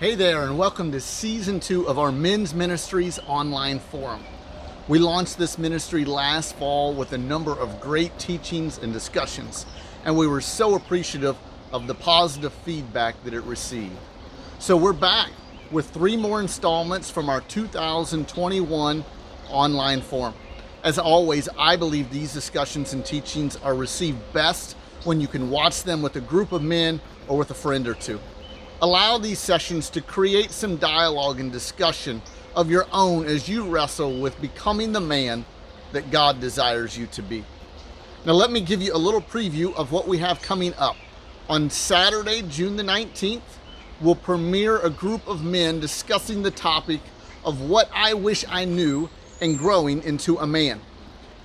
Hey there, and welcome to Season 2 of our Men's Ministries online forum. We launched this ministry last fall with a number of great teachings and discussions, and we were so appreciative of the positive feedback that it received. So we're back with 3 more installments from our 2021 online forum. As always, I believe these discussions and teachings are received best when you can watch them with a group of men or with a friend or two. Allow these sessions to create some dialogue and discussion of your own as you wrestle with becoming the man that God desires you to be. Now let me give you a little preview of what we have coming up. On Saturday, June the 19th, we'll premiere a group of men discussing the topic of what I wish I knew and growing into a man.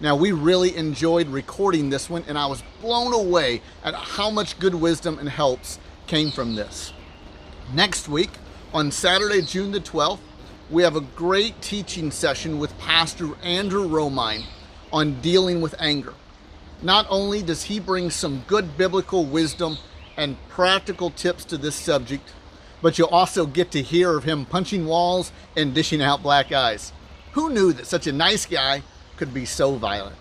Now, we really enjoyed recording this one, and I was blown away at how much good wisdom and helps came from this. Next week, on Saturday, June the 12th, we have a great teaching session with Pastor Andrew Romine on dealing with anger. Not only does he bring some good biblical wisdom and practical tips to this subject, but you'll also get to hear of him punching walls and dishing out black eyes. Who knew that such a nice guy could be so violent?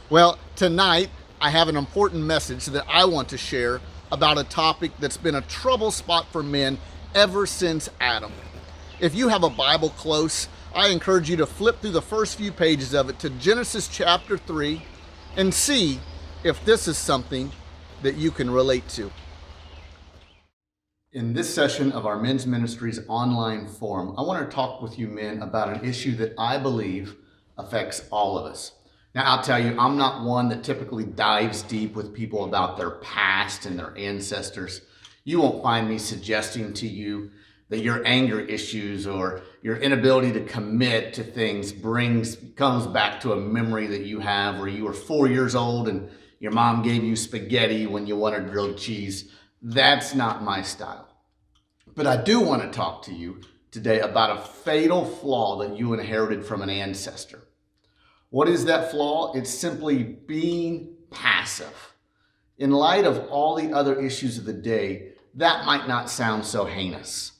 Well, tonight, I have an important message that I want to share about a topic that's been a trouble spot for men ever since Adam. If you have a Bible close, I encourage you to flip through the first few pages of it to Genesis chapter 3 and see if this is something that you can relate to. In this session of our Men's Ministries online forum, I want to talk with you men about an issue that I believe affects all of us. Now, I'll tell you, I'm not one that typically dives deep with people about their past and their ancestors. You won't find me suggesting to you that your anger issues or your inability to commit to things comes back to a memory that you have where you were 4 years old and your mom gave you spaghetti when you wanted grilled cheese. That's not my style. But I do want to talk to you today about a fatal flaw that you inherited from an ancestor. What is that flaw? It's simply being passive. In light of all the other issues of the day, that might not sound so heinous.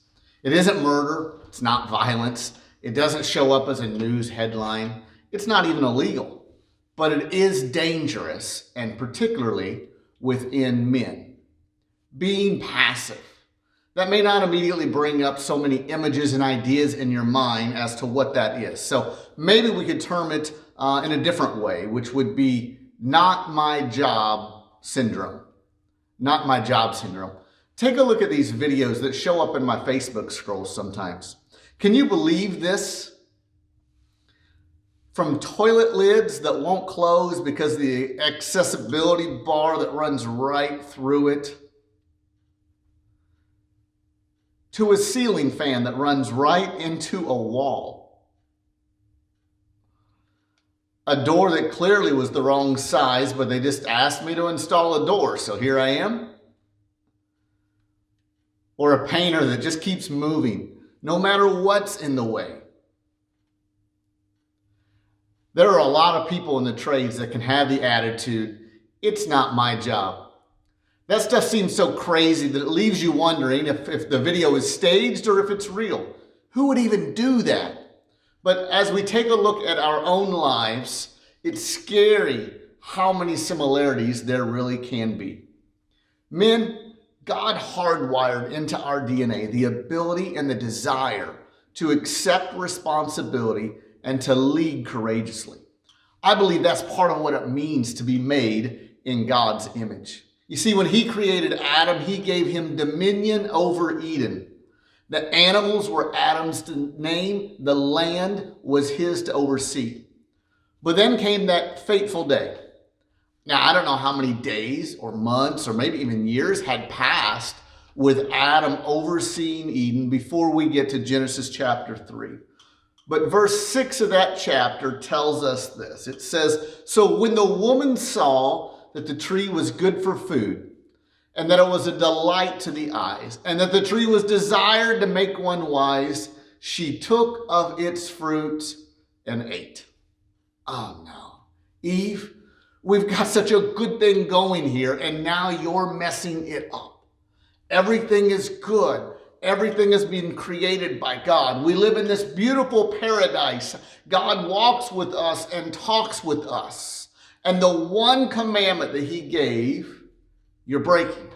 It isn't murder. It's not violence. It doesn't show up as a news headline. It's not even illegal. But it is dangerous, and particularly within men. Being passive. That may not immediately bring up so many images and ideas in your mind as to what that is. So maybe we could term it in a different way, which would be not my job syndrome. Not my job syndrome. Take a look at these videos that show up in my Facebook scrolls sometimes. Can you believe this? From toilet lids that won't close because of the accessibility bar that runs right through it, to a ceiling fan that runs right into a wall. A door that clearly was the wrong size, but they just asked me to install a door, so here I am. Or a painter that just keeps moving, no matter what's in the way. There are a lot of people in the trades that can have the attitude, it's not my job. That stuff seems so crazy that it leaves you wondering if the video is staged or if it's real. Who would even do that? But as we take a look at our own lives, it's scary how many similarities there really can be. Men, God hardwired into our DNA the ability and the desire to accept responsibility and to lead courageously. I believe that's part of what it means to be made in God's image. You see, when he created Adam, he gave him dominion over Eden. The animals were Adam's to name, the land was his to oversee. But then came that fateful day. Now, I don't know how many days or months or maybe even years had passed with Adam overseeing Eden before we get to Genesis chapter 3. But verse 6 of that chapter tells us this. It says, "So when the woman saw that the tree was good for food, and that it was a delight to the eyes, and that the tree was desired to make one wise, she took of its fruit and ate." Oh no. Eve, we've got such a good thing going here, and now you're messing it up. Everything is good. everything has been created by God. We live in this beautiful paradise. God walks with us and talks with us. And the one commandment that he gave, you're breaking.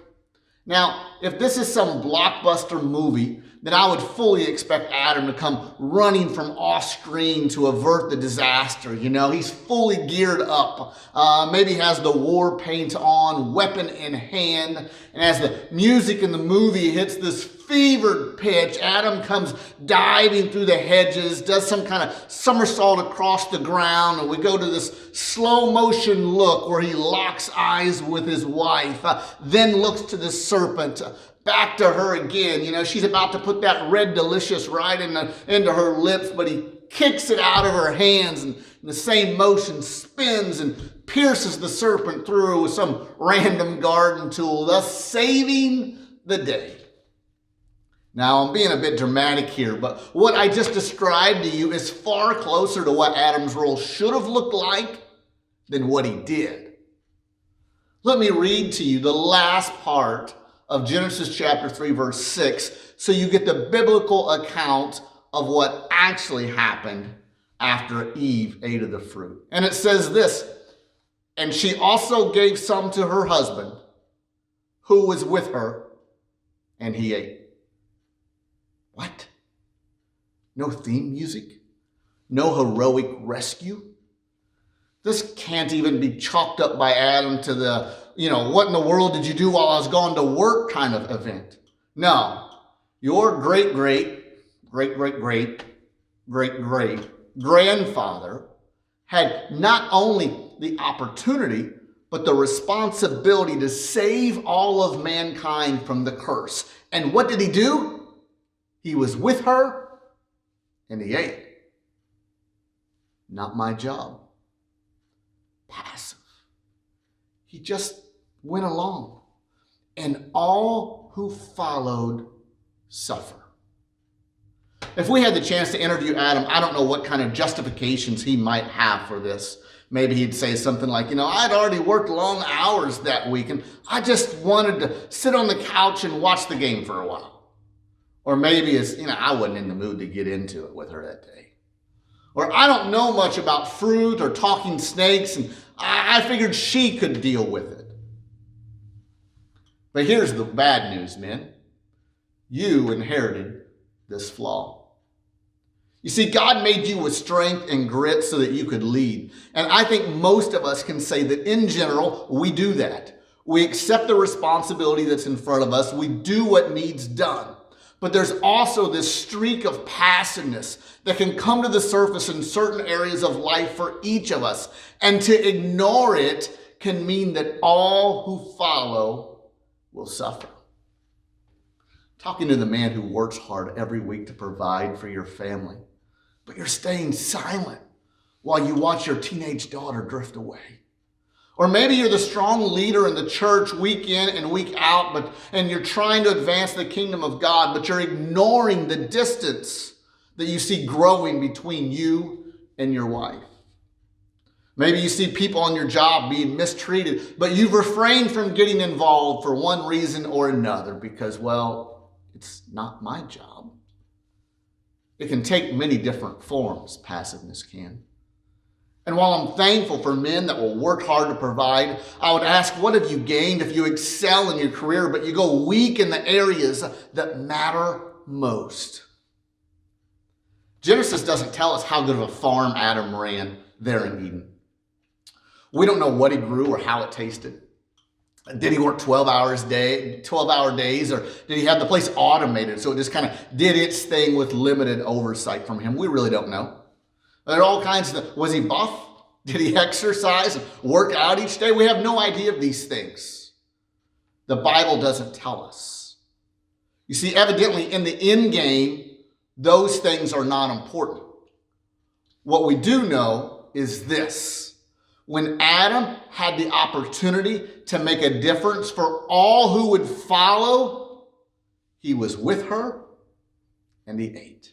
Now, if this is some blockbuster movie, then I would fully expect Adam to come running from off screen to avert the disaster. You know, he's fully geared up. Maybe has the war paint on, weapon in hand. And as the music in the movie hits this fevered pitch, Adam comes diving through the hedges, does some kind of somersault across the ground, and we go to this slow motion look where he locks eyes with his wife, then looks to the serpent, back to her again. You know, she's about to put that red delicious right into her lips, but he kicks it out of her hands, and in the same motion spins and pierces the serpent through with some random garden tool, thus saving the day. Now, I'm being a bit dramatic here, but what I just described to you is far closer to what Adam's role should have looked like than what he did. Let me read to you the last part of Genesis chapter 3, verse 6, so you get the biblical account of what actually happened after Eve ate of the fruit. And it says this, "And she also gave some to her husband, who was with her, and he ate." What? No theme music? No heroic rescue? This can't even be chalked up by Adam to the, what in the world did you do while I was gone to work kind of event. No, your great-great-great-great-great-grandfather had not only the opportunity, but the responsibility to save all of mankind from the curse. And what did he do? He was with her and he ate. Not my job. Passive. He just went along. And all who followed suffer. If we had the chance to interview Adam, I don't know what kind of justifications he might have for this. Maybe he'd say something like, I'd already worked long hours that week and I just wanted to sit on the couch and watch the game for a while. Or maybe it's, I wasn't in the mood to get into it with her that day. Or I don't know much about fruit or talking snakes, and I figured she could deal with it. But here's the bad news, men. You inherited this flaw. You see, God made you with strength and grit so that you could lead. And I think most of us can say that in general, we do that. We accept the responsibility that's in front of us. We do what needs done. But there's also this streak of passiveness that can come to the surface in certain areas of life for each of us. And to ignore it can mean that all who follow will suffer. Talking to the man who works hard every week to provide for your family, but you're staying silent while you watch your teenage daughter drift away. Or maybe you're the strong leader in the church week in and week out, and you're trying to advance the kingdom of God, but you're ignoring the distance that you see growing between you and your wife. Maybe you see people on your job being mistreated, but you've refrained from getting involved for one reason or another because, it's not my job. It can take many different forms, passiveness can. And while I'm thankful for men that will work hard to provide, I would ask, what have you gained if you excel in your career, but you go weak in the areas that matter most? Genesis doesn't tell us how good of a farm Adam ran there in Eden. We don't know what he grew or how it tasted. Did he work 12-hour days, or did he have the place automated so it just kind of did its thing with limited oversight from him? We really don't know. There are all kinds of, was he buff? Did he exercise and work out each day? We have no idea of these things. The Bible doesn't tell us. You see, evidently in the end game, those things are not important. What we do know is this. When Adam had the opportunity to make a difference for all who would follow, he was with her and he ate.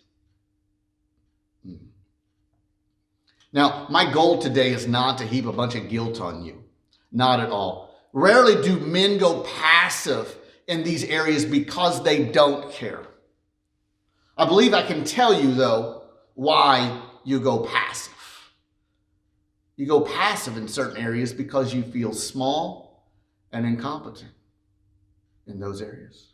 Now, my goal today is not to heap a bunch of guilt on you. Not at all. Rarely do men go passive in these areas because they don't care. I believe I can tell you, though, why you go passive. You go passive in certain areas because you feel small and incompetent in those areas.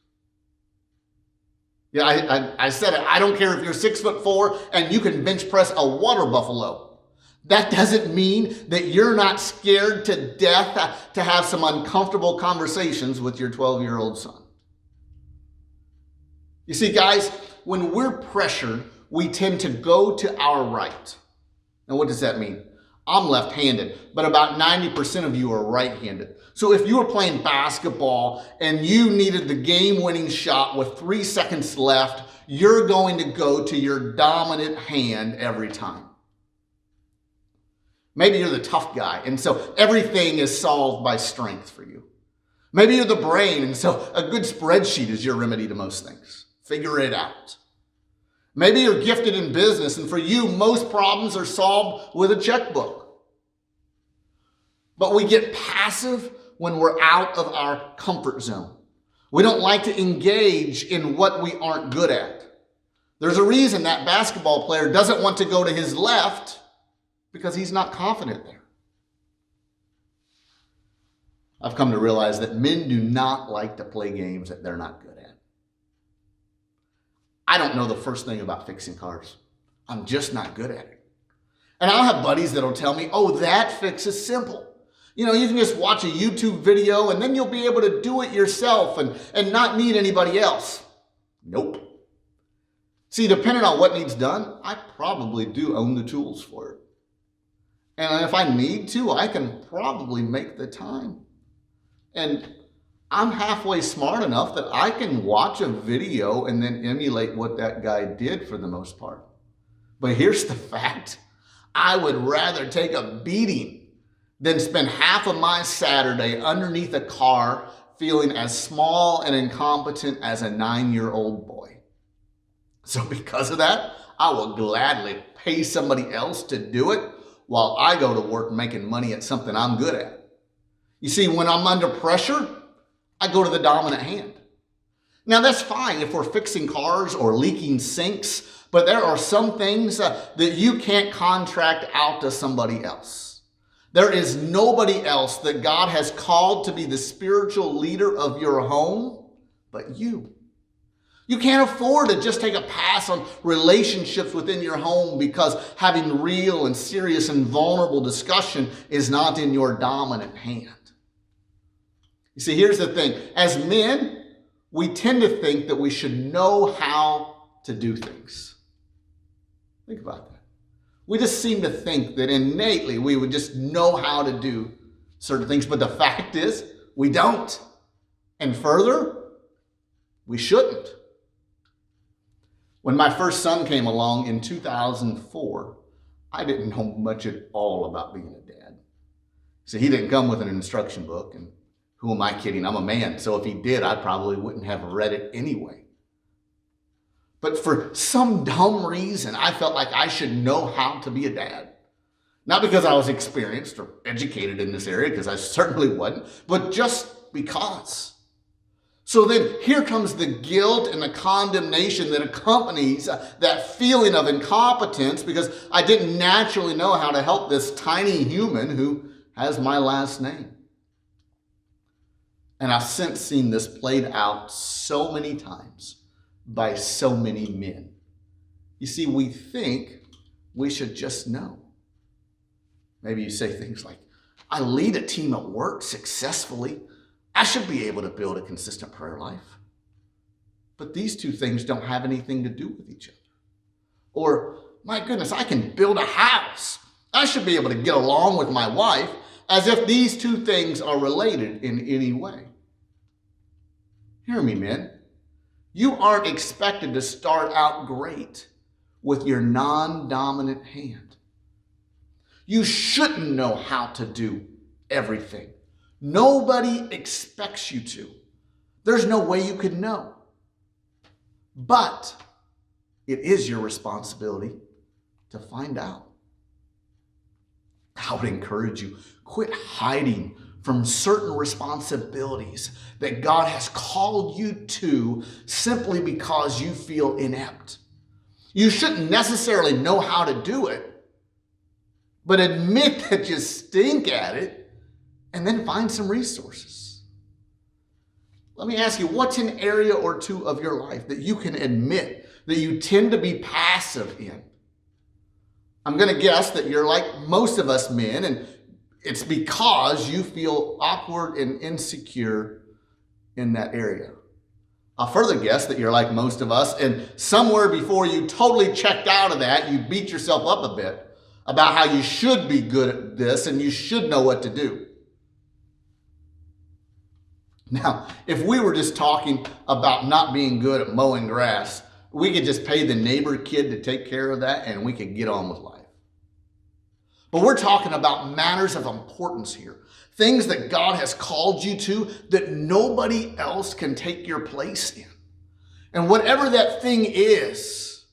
Yeah, I said it. I don't care if you're 6'4" and you can bench press a water buffalo. That doesn't mean that you're not scared to death to have some uncomfortable conversations with your 12-year-old son. You see, guys, when we're pressured, we tend to go to our right. Now, what does that mean? I'm left-handed, but about 90% of you are right-handed. So if you were playing basketball and you needed the game-winning shot with 3 seconds left, you're going to go to your dominant hand every time. Maybe you're the tough guy, and so everything is solved by strength for you. Maybe you're the brain, and so a good spreadsheet is your remedy to most things. Figure it out. Maybe you're gifted in business, and for you, most problems are solved with a checkbook. But we get passive when we're out of our comfort zone. We don't like to engage in what we aren't good at. There's a reason that basketball player doesn't want to go to his left because he's not confident there. I've come to realize that men do not like to play games that they're not good at. I don't know the first thing about fixing cars. I'm just not good at it. And I'll have buddies that'll tell me, oh, that fix is simple. You know, you can just watch a YouTube video and then you'll be able to do it yourself and not need anybody else. Nope. See, depending on what needs done, I probably do own the tools for it. And if I need to, I can probably make the time. And I'm halfway smart enough that I can watch a video and then emulate what that guy did for the most part. But here's the fact. I would rather take a beating than spend half of my Saturday underneath a car feeling as small and incompetent as a 9-year-old boy. So because of that, I will gladly pay somebody else to do it while I go to work making money at something I'm good at. You see, when I'm under pressure, I go to the dominant hand. Now, that's fine if we're fixing cars or leaking sinks, but there are some things that you can't contract out to somebody else. There is nobody else that God has called to be the spiritual leader of your home but you. You can't afford to just take a pass on relationships within your home because having real and serious and vulnerable discussion is not in your dominant hand. You see, here's the thing. As men, we tend to think that we should know how to do things. Think about that. We just seem to think that innately we would just know how to do certain things, but the fact is we don't. And further, we shouldn't. When my first son came along in 2004, I didn't know much at all about being a dad. So he didn't come with an instruction book, and who am I kidding? I'm a man, so if he did, I probably wouldn't have read it anyway. But for some dumb reason, I felt like I should know how to be a dad. Not because I was experienced or educated in this area, because I certainly wasn't, but just because. So then here comes the guilt and the condemnation that accompanies that feeling of incompetence because I didn't naturally know how to help this tiny human who has my last name. And I've since seen this played out so many times by so many men. You see, we think we should just know. Maybe you say things like, I lead a team at work successfully. I should be able to build a consistent prayer life. But these two things don't have anything to do with each other. Or, my goodness, I can build a house. I should be able to get along with my wife, as if these two things are related in any way. Hear me, men. You aren't expected to start out great with your non-dominant hand. You shouldn't know how to do everything. Nobody expects you to. There's no way you could know. But it is your responsibility to find out. I would encourage you, quit hiding from certain responsibilities that God has called you to simply because you feel inept. You shouldn't necessarily know how to do it, but admit that you stink at it and then find some resources. Let me ask you, what's an area or two of your life that you can admit that you tend to be passive in? I'm going to guess that you're like most of us men, and it's because you feel awkward and insecure in that area. I'll further guess that you're like most of us, and somewhere before you totally checked out of that, you beat yourself up a bit about how you should be good at this and you should know what to do. Now, if we were just talking about not being good at mowing grass, we could just pay the neighbor kid to take care of that and we could get on with life. But we're talking about matters of importance here. Things that God has called you to that nobody else can take your place in. And whatever that thing is,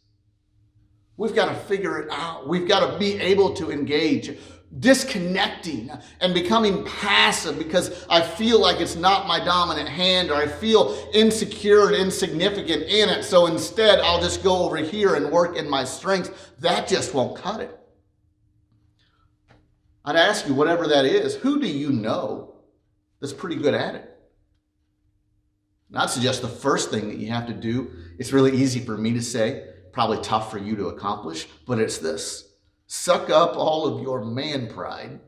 we've got to figure it out. We've got to be able to engage. Disconnecting and becoming passive because I feel like it's not my dominant hand, or I feel insecure and insignificant in it. So instead, I'll just go over here and work in my strengths. That just won't cut it. I'd ask you, whatever that is, who do you know that's pretty good at it? And I'd suggest the first thing that you have to do, it's really easy for me to say, probably tough for you to accomplish, but it's this. Suck up all of your man pride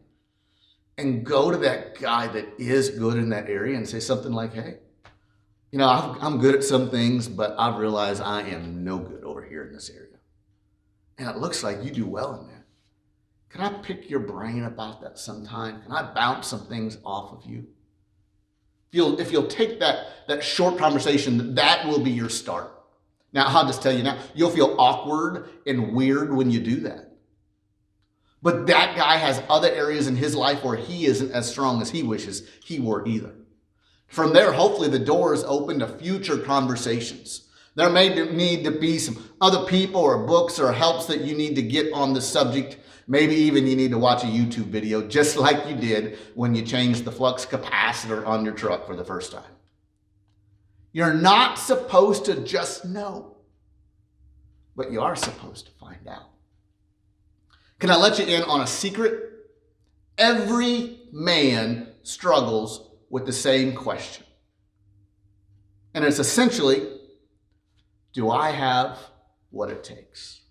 and go to that guy that is good in that area and say something like, hey, you know, I'm good at some things, but I've realized I am no good over here in this area. And it looks like you do well in that. Can I pick your brain about that sometime? Can I bounce some things off of you? If you'll take that short conversation, that will be your start. Now, I'll just tell you now, you'll feel awkward and weird when you do that. But that guy has other areas in his life where he isn't as strong as he wishes he were either. From there, hopefully the door is open to future conversations. There may need to be some other people or books or helps that you need to get on the subject. Maybe even you need to watch a YouTube video just like you did when you changed the flux capacitor on your truck for the first time. You're not supposed to just know, but you are supposed to find out. Can I let you in on a secret? Every man struggles with the same question. And it's essentially, do I have what it takes?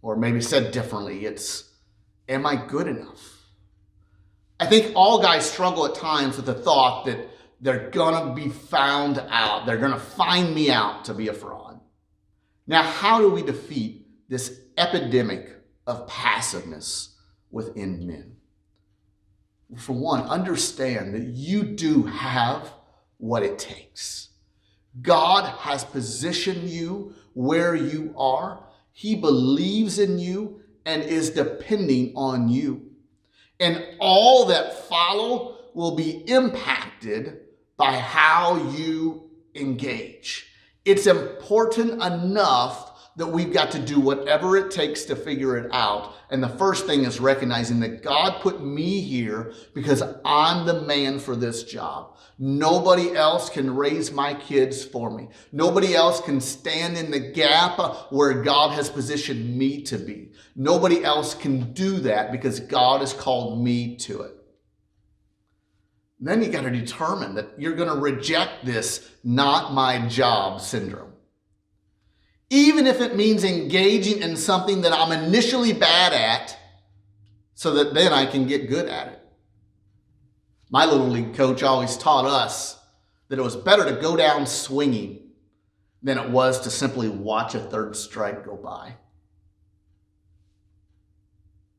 Or maybe said differently, it's, am I good enough? I think all guys struggle at times with the thought that they're gonna be found out. They're gonna find me out to be a fraud. Now, how do we defeat this epidemic of passiveness within men? For one, understand that you do have what it takes. God has positioned you where you are. He believes in you and is depending on you. And all that follow will be impacted by how you engage. It's important enough that we've got to do whatever it takes to figure it out. And the first thing is recognizing that God put me here because I'm the man for this job. Nobody else can raise my kids for me. Nobody else can stand in the gap where God has positioned me to be. Nobody else can do that because God has called me to it. Then you got to determine that you're going to reject this not my job syndrome. Even if it means engaging in something that I'm initially bad at so that then I can get good at it. My little league coach always taught us that it was better to go down swinging than it was to simply watch a third strike go by.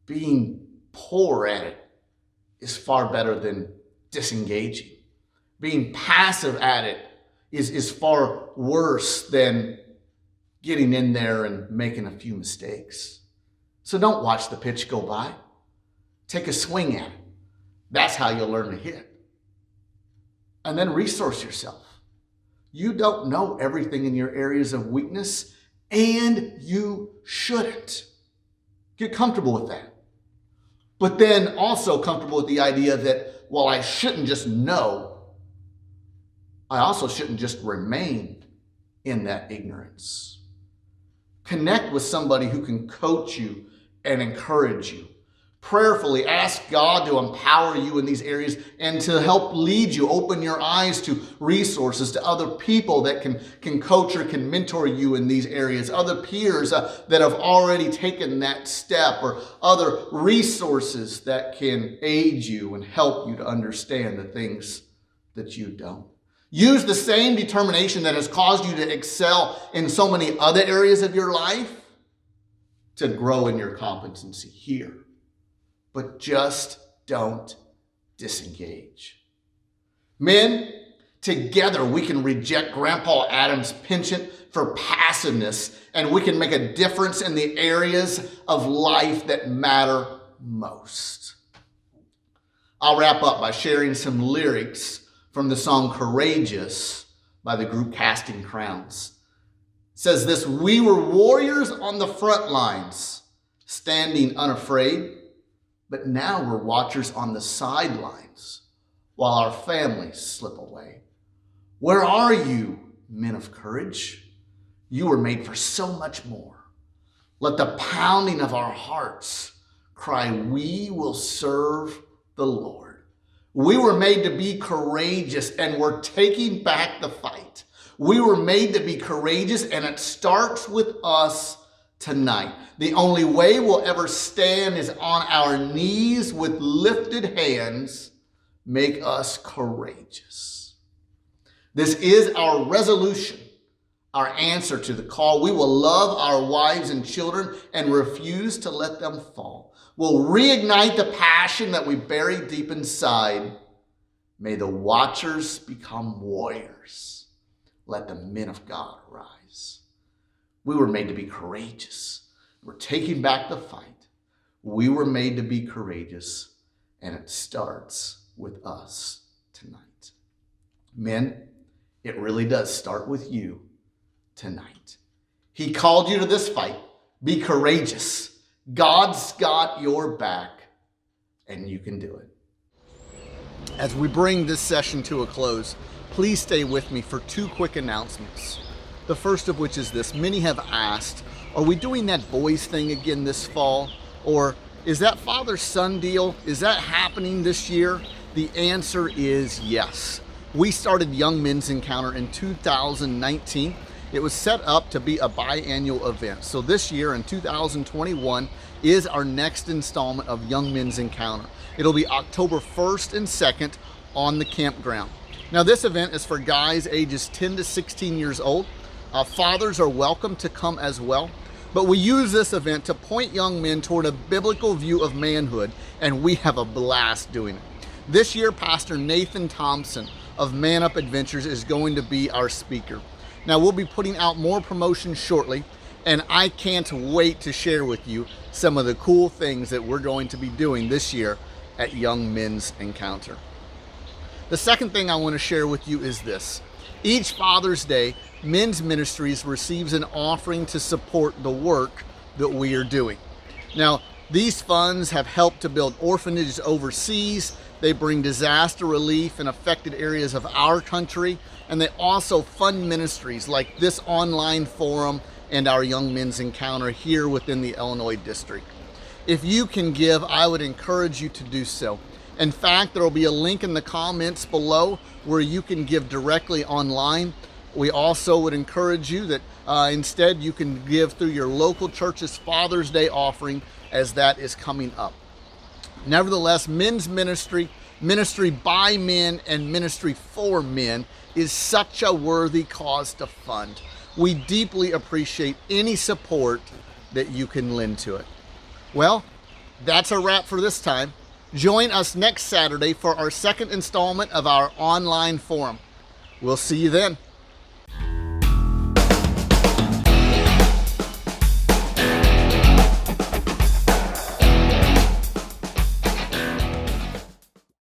Being poor at it is far better than disengaging. Being passive at it is far worse than getting in there and making a few mistakes. So don't watch the pitch go by. Take a swing at it. That's how you'll learn to hit. And then resource yourself. You don't know everything in your areas of weakness, and you shouldn't. Get comfortable with that. But then also comfortable with the idea that, well, I shouldn't just know. I also shouldn't just remain in that ignorance. Connect with somebody who can coach you and encourage you. Prayerfully ask God to empower you in these areas and to help lead you. Open your eyes to resources, to other people that can coach or can mentor you in these areas, other peers that have already taken that step, or other resources that can aid you and help you to understand the things that you don't. Use the same determination that has caused you to excel in so many other areas of your life to grow in your competency here. But just don't disengage. Men, together we can reject Grandpa Adam's penchant for passiveness, and we can make a difference in the areas of life that matter most. I'll wrap up by sharing some lyrics from the song Courageous by the group Casting Crowns. It says this: we were warriors on the front lines, standing unafraid. But now we're watchers on the sidelines while our families slip away. Where are you, men of courage? You were made for so much more. Let the pounding of our hearts cry, we will serve the Lord. We were made to be courageous, and we're taking back the fight. We were made to be courageous, and it starts with us tonight. The only way we'll ever stand is on our knees with lifted hands. Make us courageous. This is our resolution, our answer to the call. We will love our wives and children and refuse to let them fall. We'll reignite the passion that we bury deep inside. May the watchers become warriors. Let the men of God rise. We were made to be courageous. We're taking back the fight. We were made to be courageous, and it starts with us tonight. Men, it really does start with you tonight. He called you to this fight. Be courageous. God's got your back, and you can do it. As we bring this session to a close, please stay with me for two quick announcements. The first of which is this: many have asked, are we doing that boys thing again this fall? Or is that father-son deal, is that happening this year? The answer is yes. We started Young Men's Encounter in 2019. It was set up to be a biannual event. So this year in 2021 is our next installment of Young Men's Encounter. It'll be October 1st and 2nd on the campground. Now this event is for guys ages 10 to 16 years old. Fathers are welcome to come as well. But we use this event to point young men toward a biblical view of manhood, and we have a blast doing it. This year, Pastor Nathan Thompson of Man Up Adventures is going to be our speaker. Now, we'll be putting out more promotions shortly, and I can't wait to share with you some of the cool things that we're going to be doing this year at Young Men's Encounter. The second thing I want to share with you is this. Each Father's Day, Men's Ministries receives an offering to support the work that we are doing. Now, these funds have helped to build orphanages overseas. They bring disaster relief in affected areas of our country, and they also fund ministries like this online forum and our Young Men's Encounter here within the Illinois district. If you can give, I would encourage you to do so. In fact, there will be a link in the comments below where you can give directly online. We also would encourage you that instead you can give through your local church's Father's Day offering, as that is coming up. Nevertheless, men's ministry, ministry by men, and ministry for men is such a worthy cause to fund. We deeply appreciate any support that you can lend to it. Well, that's a wrap for this time. Join us next Saturday for our second installment of our online forum. We'll see you then.